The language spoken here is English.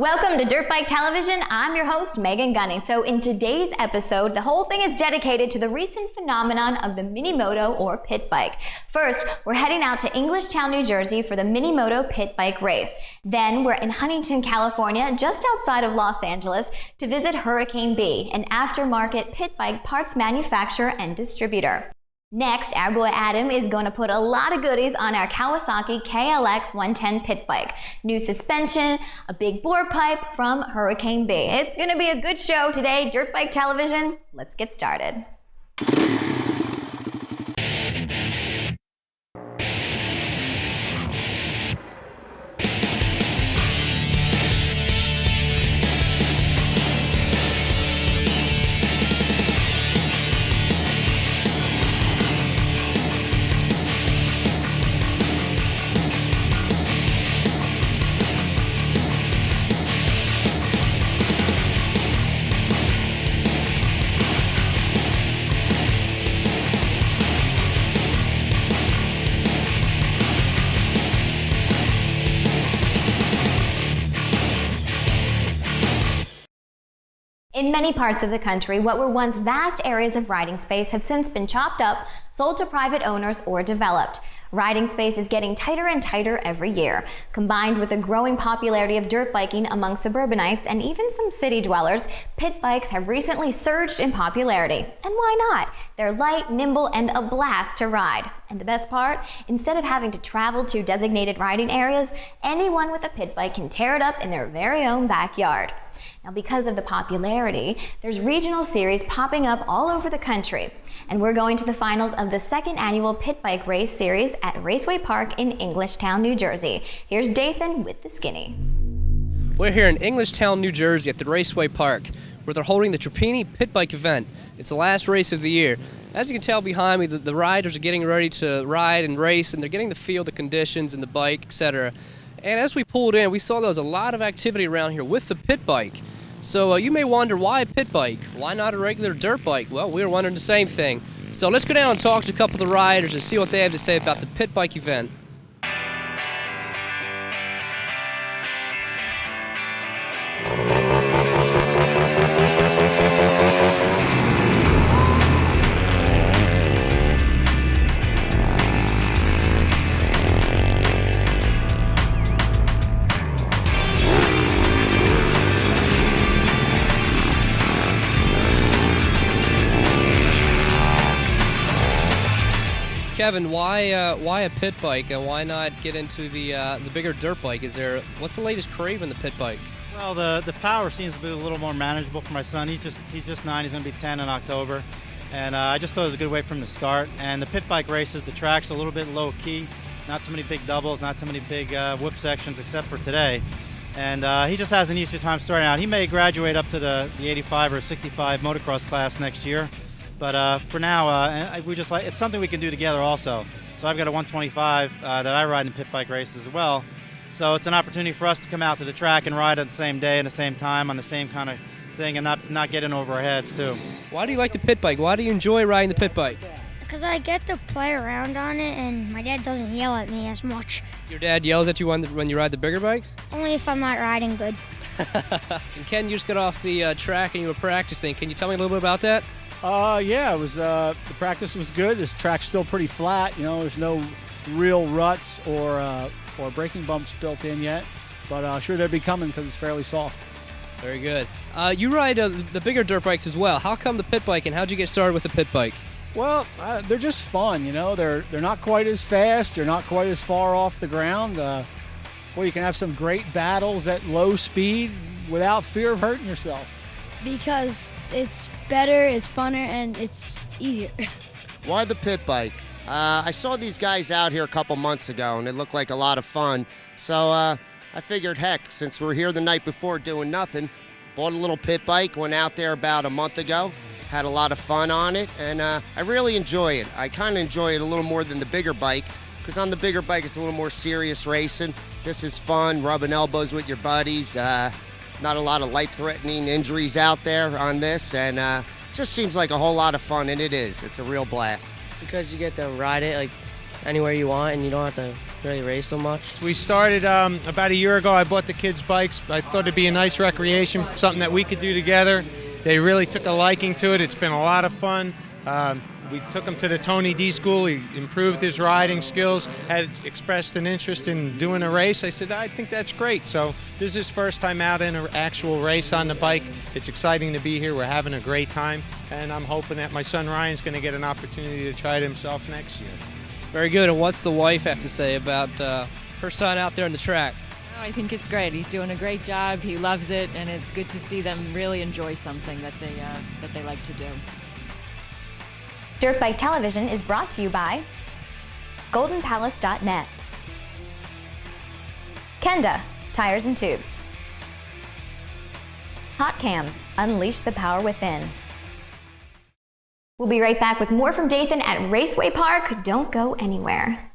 Welcome to Dirt Bike Television. I'm your host, Megan Gunning. So in today's episode, the whole thing is dedicated to the recent phenomenon of the Minimoto or pit bike. First, we're heading out to Englishtown, New Jersey for the Minimoto pit bike race. Then we're in Huntington, California, just outside of Los Angeles, to visit Hurricane B, an aftermarket pit bike parts manufacturer and distributor. Next, our boy Adam is going to put a lot of goodies on our Kawasaki KLX 110 pit bike. New suspension, a big bore pipe from Hurricane B. It's going to be a good show today, Dirt Bike Television. Let's get started. In many parts of the country, what were once vast areas of riding space have since been chopped up, sold to private owners, or developed. Riding space is getting tighter and tighter every year. Combined with the growing popularity of dirt biking among suburbanites and even some city dwellers, pit bikes have recently surged in popularity. And why not? They're light, nimble, and a blast to ride. And the best part? Instead of having to travel to designated riding areas, anyone with a pit bike can tear it up in their very own backyard. Now, because of the popularity, there's regional series popping up all over the country. And we're going to the finals of the second annual Pit Bike Race Series at Raceway Park in Englishtown, New Jersey. Here's Dathan with the skinny. We're here in Englishtown, New Jersey at the Raceway Park, where they're holding the Trapani Pit Bike event. It's the last race of the year. As you can tell behind me, the riders are getting ready to ride and race, and they're getting to feel the conditions and the bike, etc. And as we pulled in, we saw there was a lot of activity around here with the pit bike. So you may wonder, why a pit bike? Why not a regular dirt bike? Well, we were wondering the same thing. So let's go down and talk to a couple of the riders and see what they have to say about the pit bike event. Kevin, why a pit bike? Why not get into the bigger dirt bike? What's the latest crave in the pit bike? Well, the power seems to be a little more manageable for my son. He's just 9. He's going to be 10 in October, and I just thought it was a good way for him to start. And the pit bike races, the track's a little bit low key, not too many big doubles, not too many big whip sections, except for today. And he just has an easier time starting out. He may graduate up to the 85 or 65 motocross class next year. But for now, we just it's something we can do together also. So I've got a 125 that I ride in pit bike races as well. So it's an opportunity for us to come out to the track and ride at the same day and the same time on the same kind of thing, and not get in over our heads too. Why do you like the pit bike? Why do you enjoy riding the pit bike? Because I get to play around on it, and my dad doesn't yell at me as much. Your dad yells at you when you ride the bigger bikes? Only if I'm not riding good. And Ken, you just got off the track and you were practicing. Can you tell me a little bit about that? Yeah, it was. The practice was good. This track's still pretty flat. You know, there's no real ruts or braking bumps built in yet, but sure they'll be coming because it's fairly soft. Very good. You ride the bigger dirt bikes as well. How come the pit bike, and how'd you get started with the pit bike? Well, they're just fun. You know, they're not quite as fast. They're not quite as far off the ground. You can have some great battles at low speed without fear of hurting yourself. Because it's better, it's funner, and it's easier. Why the pit bike? I saw these guys out here a couple months ago, and it looked like a lot of fun. So I figured, heck, since we're here the night before doing nothing, bought a little pit bike, went out there about a month ago, had a lot of fun on it, and I really enjoy it. I kind of enjoy it a little more than the bigger bike, because on the bigger bike, it's a little more serious racing. This is fun, rubbing elbows with your buddies. Not a lot of life-threatening injuries out there on this, and just seems like a whole lot of fun, and it is. It's a real blast. Because you get to ride it like anywhere you want, and you don't have to really race so much. We started about a year ago. I bought the kids' bikes. I thought it'd be a nice recreation, something that we could do together. They really took a liking to it. It's been a lot of fun. We took him to the Tony D school. He improved his riding skills, had expressed an interest in doing a race. I said, I think that's great. So this is his first time out in an actual race on the bike. It's exciting to be here. We're having a great time. And I'm hoping that my son Ryan's going to get an opportunity to try it himself next year. Very good. And what's the wife have to say about her son out there on the track? I think it's great. He's doing a great job. He loves it, and it's good to see them really enjoy something that they like to do. Dirt Bike Television is brought to you by GoldenPalace.net, Kenda Tires and Tubes, Hot Cams, unleash the power within. We'll be right back with more from Dathan at Raceway Park. Don't go anywhere.